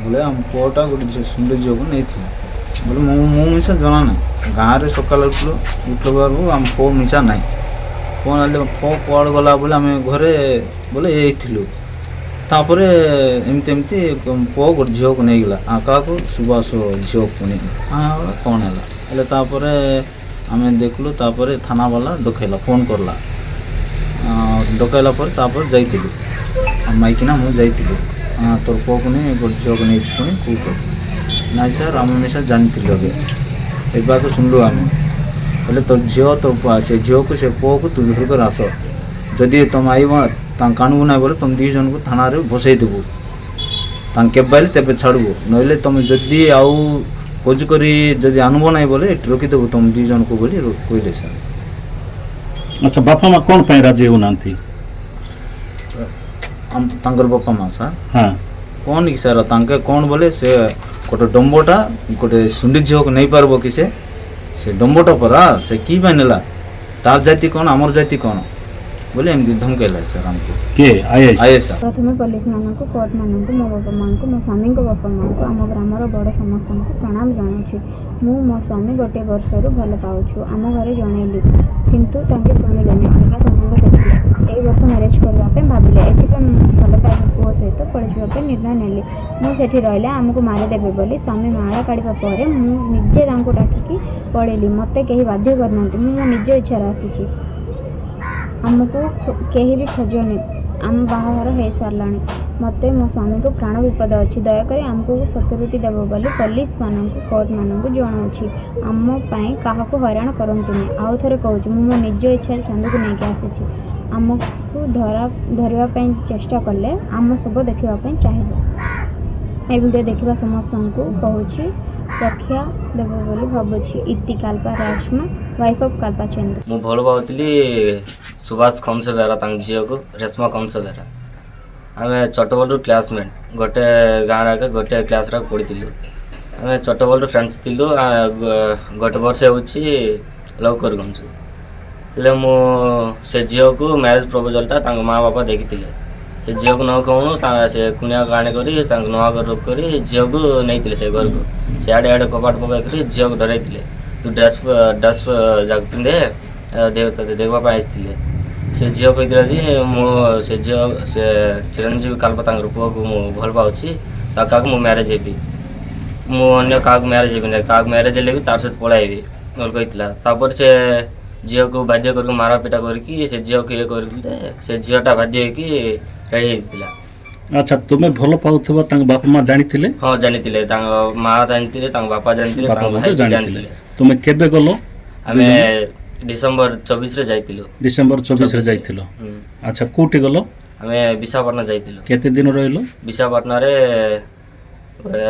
बोले आम पुआटा गोटे सुंदर झील को नहीं बोले मो मिसा जना ना गाँव में सकाल उठल आम पो मिसा ना फोन आले पो कड़ गला बोले आम घरे बोले ये तापर एमती एमती पुआ गोटे झील को नहीं गला क्या सुभाष झील को नहीं हाँ कौन है तापर आम देखलु तापर थाना वाला डकैला फोन करला डकैला तापर जाइलु माइकिना मुझे जाइलु तोर पुआ को नहीं गोटे झील को नहीं पुणी कौट ना सर आम मिसा जानी अगे एबाक शुणलु आम बोले तोर झील तोर पुआ से झील को से पुआ को तू धरकर आस जदि तुम आईब काणबू ना बोले तुम दी जन को थाना बसई देबू केबाइल तेज छाड़बू नईले तुम जदि आउ खोज करी जदि आनब ना बोले रखीदेबू तुम दी जन को बोली कहले सर। अच्छा बापा माँ कौन पे राजी होना बापा माँ सर हाँ कौन कि सर तांके कौन बोले से गोटे डम्बोटा गोटे सुंडी झील को नहीं पारब कि से डम्बोटा परा से की नेला तार जाति कौन आमर जाति कौन बोले एमती धमकैला सर हमको के आए सर प्रथम पुलिस मानक कोर्ट मानक मो बापा माँ मो स्वामी बापा माँ आम ग्रामर बड़ समस्त प्रणाम जनाऊँ मु मो स्वामी गोटे वर्ष भल पाऊँ आम घर जनइली किंतु शुणिले अलग संबंध देखिले ए वर्ष मैरेज करने भाविले ए भल पाइबा पुओ सहित पड़ापी निर्णय नेली मुझे रही आमको मारिदेवे बोली स्वामी माला काढ़ा पर मुझे डाकिकी पड़ेली मत कहीं बाध्य करना मो निज इच्छा आसी आमको कहीं भी खोजनी आम बाहर हो सारा मत मो स्वामी को प्राण विपद अच्छी दयाक आमको सतर्कता देव बोली पुलिस मानक कोर्ट मानक जनाऊँ आमपाई क्या हैरान करतुनि आउ थे कहूँ मो निज इच्छा चांद को लेकिन आसी आमको धरवाई चेष्टा कले आम सब देखापी चाहिए ए वीडियो देखा समस्त को कहूँ रक्षा देव बोली भावुची इति काल्पा रेशमा वाइफ ऑफ काल्पा चंद्र मु भल पाऊली सुभाष खमसे बेहरा झील को रेशमा खमसे बेहरा आम चटबल क्लासमेट गोटे गाँव आगे गोटे क्लास पढ़ी आम चटबल फ्रेंड्स थी गोटे वर्ष हो लव कर मु से झील को मैरेज प्रपोजलटा माँ बापा देखी से झील को न कहूँ से कुनिया आने कर नुआ घर रोक कर झील को नहीं से घर को सियाड़े आड़े कपाट पकड़ झील को डर तू ड्रेस ड्रेस जाक पिंधे देखा आसते से झील कहला जी मो से झील से चिरंजीवी काल्पा पुआ को मुझे भल पाऊँगी क्या मु मैरेज हेबी मुझे क्या मैरेज हेबी क्या मैरेज हेल्ले भी तार सहित पढ़ाइबी कहला से झील को बाध्य करके मारा पिटा करके से झील को ये कर झीलटा बाध्य होता। अच्छा तुम्हें भल पाउथबो बापा माँ जानी हाँ जानी माँ जानी बापा जानी तुम्हें केबे गलो आम डिसेम्बर 24 रे जाइतिलो डिसेम्बर 24 रे जाइतिलो अच्छा कोठी गलो आम विशाखापाटना जाइतिलो केते दिन रहिलो विशाखापाटना रे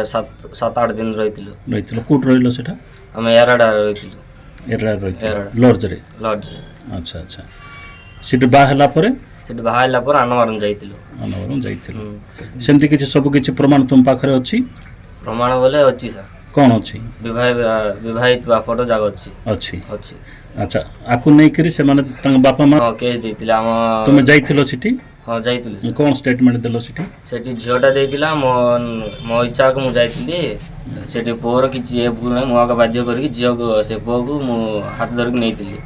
7-8 दिन रहितिलो कोठ रहिलो सेटा आम एराडा रहितिलो एराडा लॉज रे अच्छा अच्छा सिट बाहला परे सेठी बाहला पर आनवरम जाइतिलो आनवरम जाइतिलो सेमति किछि सब किछि प्रमाण तुम पाखरे अछि प्रमाण बोले अछि सर कौन अछि विवाहित बा फोटो जाग अछि अच्छा आकु नै करी से माने तंग बापा मां हां के दैतिला हम तुम जाइतिलो सिटी हां जाइतिलो कौन स्टेटमेंट देलो सिटी सेठी झियोटा दैतिला मो इच्छा को मु जाइतिली सेठी पोर कि जे पुना मुआ का बाध्य करके झियो को से पो को मु हाथ धर के नैतिली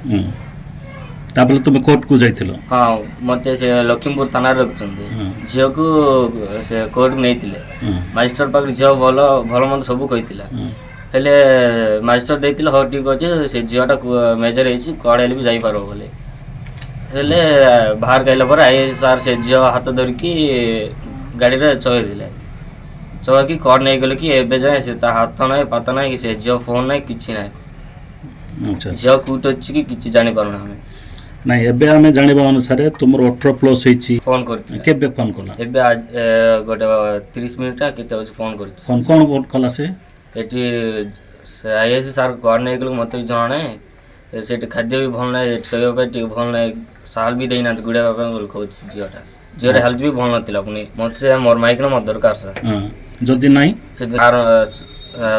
ताबले तुम कोर्ट को जाइतिलो हां मते से लखीमपुर थाना रखछन्ते झियो को से कोर्ट नैतिले मास्टर पाक झियो भलो मन सब कहितिला हेले मास्टर देइतिला हो ठीक अछि से झियोटा मेजर हेछि कड़ेल भी जाई पारो बोले हेले बाहर गइला पर आईएस सर से झियो हाथ धर की गाड़ी रे चोय दिले चोय की कड़ नै गेल कि एबे जाय से ता हाथ नै पता नै कि से झियो फोन नै किछि नै अच्छा झियो कुट अछि कि किछि जानि पारो ना नहीं एबे हमें जानबा अनुसार तुमर 18 प्लस हेछि फोन करती केबे फोन कला एबे आज गोटे 30 मिनिट केते होछि फोन करछि फोन कोन कला से एटी से आईएस सर घर नै गेल मते जणे सेठी खाद्य भी भल नै सेयो पे टी भल नै साल भी देइना गुडे बापा बोल कहछि जियोटा हेल्थ भी भल नथिला पुनी मते मोर माइक न मत दरकार सर हां जदी नाही से तार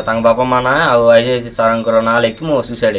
तांग बापा माना आ आईएस सर ना लेकि मो सुसाइड